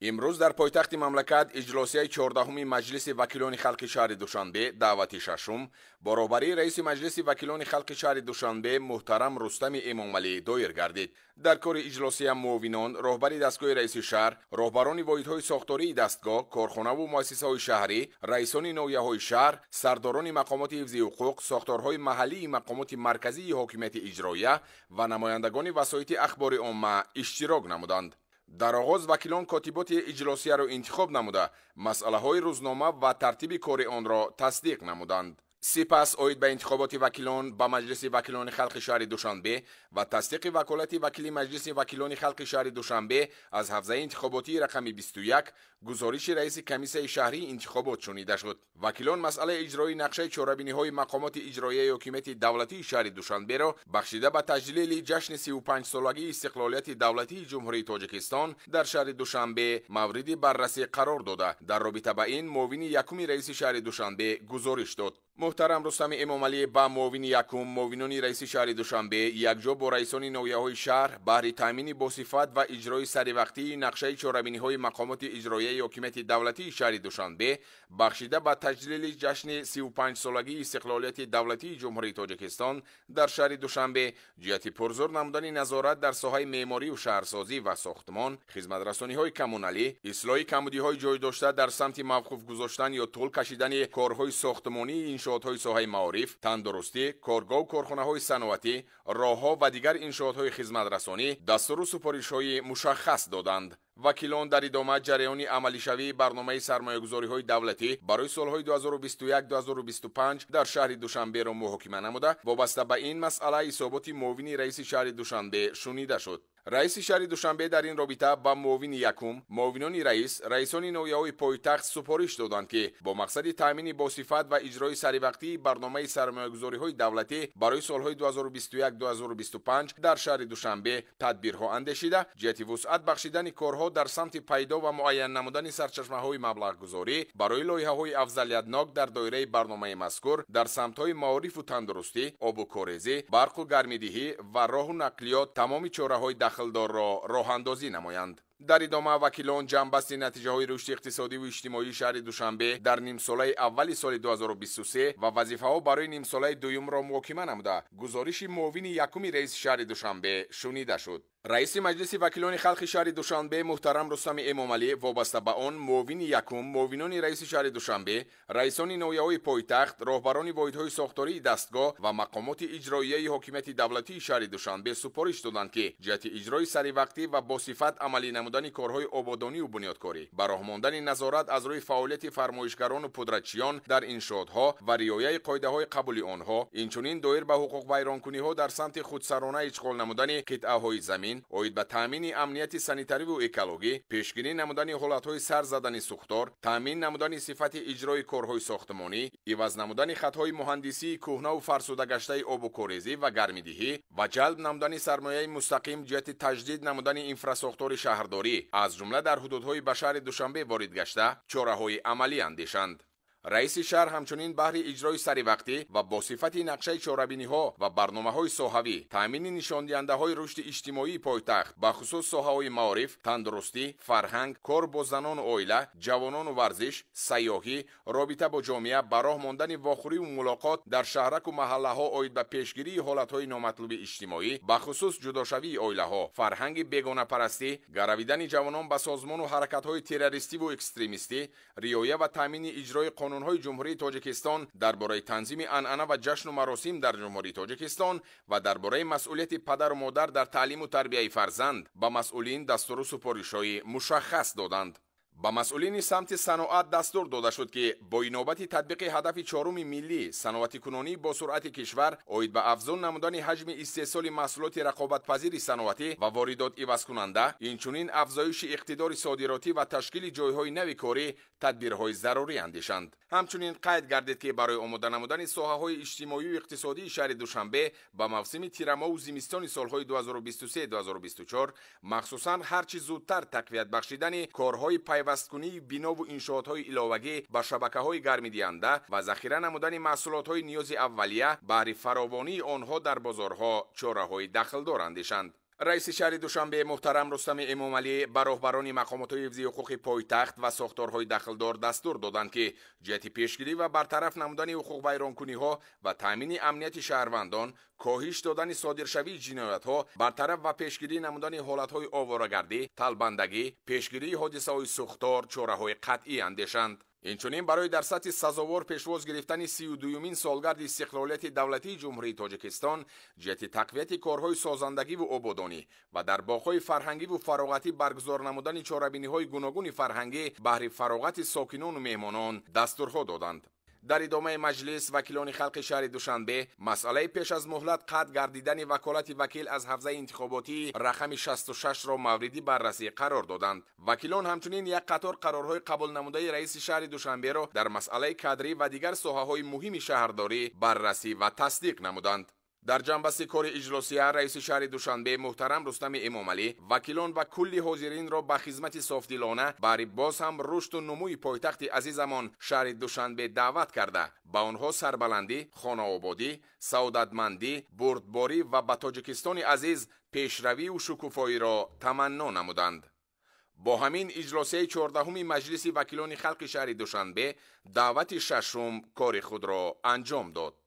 имрӯз дар пойтахти мамлакат иҷлосияи 14-уми маҷлиси вакилони халқи шаҳри душанбе даъвати шашум бо роҳбарии раиси маҷлиси вакилони халқи шаҳри душанбе муҳтарам рустами эмомалӣ доир гардид. дар кори иҷлосия муовинон, роҳбари дастгоҳи раиси шаҳр, роҳбарони воҳидҳои сохтории дастгоҳ, корхонаву муассисаҳои шаҳрӣ, раисони ноҳияҳои шаҳр, сардорони мақомоти ҳифзи ҳуқуқ, сохторҳои маҳаллии мақомоти марказии ҳокимияти иҷроия ва намояндагони васоити ахбори омма иштирок намуданд. дар оғоз вакилон котиботи иҷлосияро интихоб намуда, масъалаҳои рӯзнома ва тартиби кори онро тасдиқ намуданд. сипас оид ба интихоботи вакилон ба маҷлиси вакилони халқи шаҳри душанбе ва тасдиқи ваколати вакили маҷлиси вакилони халқи шаҳри душанбе аз ҳавзаи интихоботии рақами 21 гузориши раиси комиссияи шаҳрии интихобот шунида шуд. вакилон масъалаи иҷрои нақшаи чорабиниҳои мақомоти иҷроияи ҳокимияти давлатии шаҳри душанберо бахшида ба таҷлили ҷашни 35-солагии истиқлолияти давлатии ҷумҳурии тоҷикистон дар шаҳри душанбе мавриди баррасӣ қарор дода, дар робита ба ин муовини якуми раиси шаҳри душанбе гузориш дод. муҳтарам рустами эмомалӣ ба муовини якум муовинони раиси шаҳри душанбе якҷо бо раисони ноҳияҳои шаҳр баҳри таъмини босифат ва иҷрои саривақтии нақшаи чорабиниҳои мақомоти иҷроияи ҳокимияти давлатии шаҳри душанбе бахшида ба таҷлили ҷашни 35-солагии истиқлолияти давлатии ҷумҳурии тоҷикистон дар шаҳри душанбе ҷиҳати пурзур намудани назорат дар соҳаи меъморию шаҳрсозӣ ва сохтмон, хизматрасониҳои коммуналӣ, ислоҳи камбудиҳои ҷойдошта дар самти мавқуф гузоштан ё тӯл кашидани корҳои сохтмонии иншоотҳои соҳаи маориф, тандурустӣ, коргоҳу корхонаҳои саноатӣ, роҳҳо ва дигар иншоотҳои хизматрасонӣ дастуру супоришҳои мушаххас доданд. вакилон дар идома ҷараёни амалишавии барномаи сармоягузориҳои давлатӣ барои солҳои 2021-2025 дар шаҳри душанберо муҳокима намуда, вобаста ба ин масъала ҳисоботи муовини раиси шаҳри душанбе шунида шуд. раиси шаҳри душанбе дар ин робита ба муовини якум, муовинони раис, раисони ноҳияҳои пойтахт супориш доданд ки бо мақсади таъмини босифат ва иҷрои саривақтии барномаи сармоягузориҳои давлатӣ барои солҳои 2021-2025 дар шаҳри душанбе тадбирҳо андешида, ҷиҳати вусъат бахшидани корҳо дар самти пайдо ва муайян намудани сарчашмаҳои маблағгузорӣ барои лоиҳаҳои афзалиятнок дар доираи барномаи мазкур дар самтҳои маорифу тандурустӣ, обу корезӣ, барқу гармидиҳӣ ва роҳу нақлиёт тамоми чораҳои дахлдорро роҳандозӣ намоянд. дар идома вакилон ҷамъбасти натиҷаҳои рушди иқтисодиву иҷтимоии шаҳри душанбе дар нимсолаи аввали соли 2023 ва вазифаҳо барои нимсолаи дуюмро муҳокима намуда, гузориши муовини якуми раиси шаҳри душанбе шунида шуд. раиси маҷлиси вакилони халқи шаҳри душанбе муҳтарам рустами эмомалӣ вобаста ба он муовини якум, муовинони раиси шаҳри душанбе, раисони ноҳияҳои пойтахт, роҳбарони воҳидҳои сохтории дастгоҳ ва мақомоти иҷроияи ҳокимияти давлатии шаҳри душанбе супориш доданд ки ҷиҳати иҷрои саривақтӣ ва босифат амалӣ намудани корҳои ободонию бунёдкорӣ, ба роҳ мондани назорат аз рӯи фаъолияти фармоишгарону пудратчиён дар иншоотҳо ва риояи қоидаҳои қабули онҳо, инчунин доир ба ҳуқуқвайронкуниҳо дар самти худсарона ишғол намудани қитъаҳои замин, оид ба таъмини амнияти санитариву экологӣ, пешгирӣ намудани ҳолатҳои сар задани сӯхтор, таъмин намудани сифати иҷрои корҳои сохтмонӣ, иваз намудани хатҳои муҳандисии кӯҳнаву фарсудагаштаи обу корезӣ ва гармидиҳӣ ва ҷалб намудани сармояи мустақим ҷиҳати таҷдид намудани инфрасохтори шаҳрдорӣ, аз ҷумла дар ҳудудҳои ба шаҳри душанбе ворид гашта, чораҳои амалӣ андешанд. раиси шаҳр ҳамчунин баҳри иҷрои саривақтӣ ва босифати нақшаи чорабиниҳо ва барномаҳои соҳавӣ, таъмини нишондиҳандаҳои рушди иҷтимоии пойтахт ба хусус соҳаҳои маориф, тандурустӣ, фарҳанг, кор бо занону оила, ҷавонону варзиш, сайёҳӣ, робита бо ҷомеа, ба роҳ мондани вохӯриву мулоқот дар шаҳраку маҳаллаҳо оид ба пешгирии ҳолатҳои номатлуби иҷтимоӣ, ба хусус ҷудошавии оилаҳо, фарҳанги бегонапарастӣ, гаравидани ҷавонон ба созмону ҳаракатҳои террористиву экстремистӣ, риоя ва таъмини иҷрои қонунҳои ҷумҳурии тоҷикистон дар бораи танзими анъана ва ҷашну маросим дар ҷумҳурии тоҷикистон ва дар бораи масъулияти падару модар дар таълиму тарбияи фарзанд ба масъулин дастуру супоришҳои мушаххас доданд. ба масъулини самти саноат дастур дода шуд ки бо инобати татбиқи ҳадафи чоруми миллӣ саноатикунонӣ бо суръати кишвар оид ба афзун намудани ҳаҷми истеҳсоли маҳсулоти рақобатпазири саноатӣ ва воридот ивазкунанда, инчунин афзоиши иқтидори содиротӣ ва ташкили ҷойҳои нави корӣ тадбирҳои зарурӣ андешанд. ҳамчунин қайд гардид ки барои омода намудани соҳаҳои иҷтимоию иқтисодии шаҳри душанбе ба мавсими тирамову зимистони солҳои 2023-2024 махсусан ҳарчи зудтар тақвият бахшидани корҳои пайвасткунии бинову иншоотҳои иловагӣ ба шабакаҳои гармидиҳанда ва захира намудани маҳсулотҳои ниёзи аввалия баҳри фаровонии онҳо дар бозорҳо чораҳои дахлдор андешанд. رئیس شهر دوشنبه محترم رستم امامعلی به راهبران مقامات حفظی حقوق پایتخت و ساختارهای دخلدار دستور دادند که جهت پیشگیری و برطرف نمودن حقوق ویرانکنی‌ها و تامین امنیت شهروندان، کاهش دادن صادرشوی جنایت‌ها، برطرف و پیشگیری نمودن حالت‌های آواره‌گردی، طلبندگی، پیشگیری حادثه‌های سوختار چاره‌های قطعی اندیشند. اینچنین برای در سطح سزاوار پیشواز گرفتن 32مین سالگرد استقلالیت دولتی جمهوری تاجیکستان جهت تقویت کارهای سازندگی و آبادانی و در باغ‌های فرهنگی و فراغتی برگزار نمودن چاره‌بینی‌های گوناگون فرهنگی بهره فراغت ساکنان و مهمانان دستورها دادند. در ادامه مجلس وکیلان خلق شهر دوشنبه مسئله پیش از مهلت قطع گردیدن وکالت وکیل از حوزه انتخاباتی رقم 66 را موردی بررسی قرار دادند. وکیلان همچنین یک قطار قرارهای قبول نموده رئیس شهر دوشنبه را در مسئله کادری و دیگر ساحه‌های مهم شهرداری بررسی و تصدیق نمودند. در جنبه کار اجلاسیه رئیس شهر دوشنبه محترم رستم امامعلی وکیلان و کلی حاضرین را به خدمت صافدلانه برای باز هم رشد و نموی پایتخت عزیزمان شهر دوشنبه دعوت کرده به آنها سربلندی، خانه‌آبادی، سعادتمندی، بردباری و به تاجیکستان عزیز پیشروی و شکوفایی را تمنا نمودند. با همین اجلاسیه 14 مجلس وکیلان خلق شهر دوشنبه دعوت ششم کار خود را انجام داد.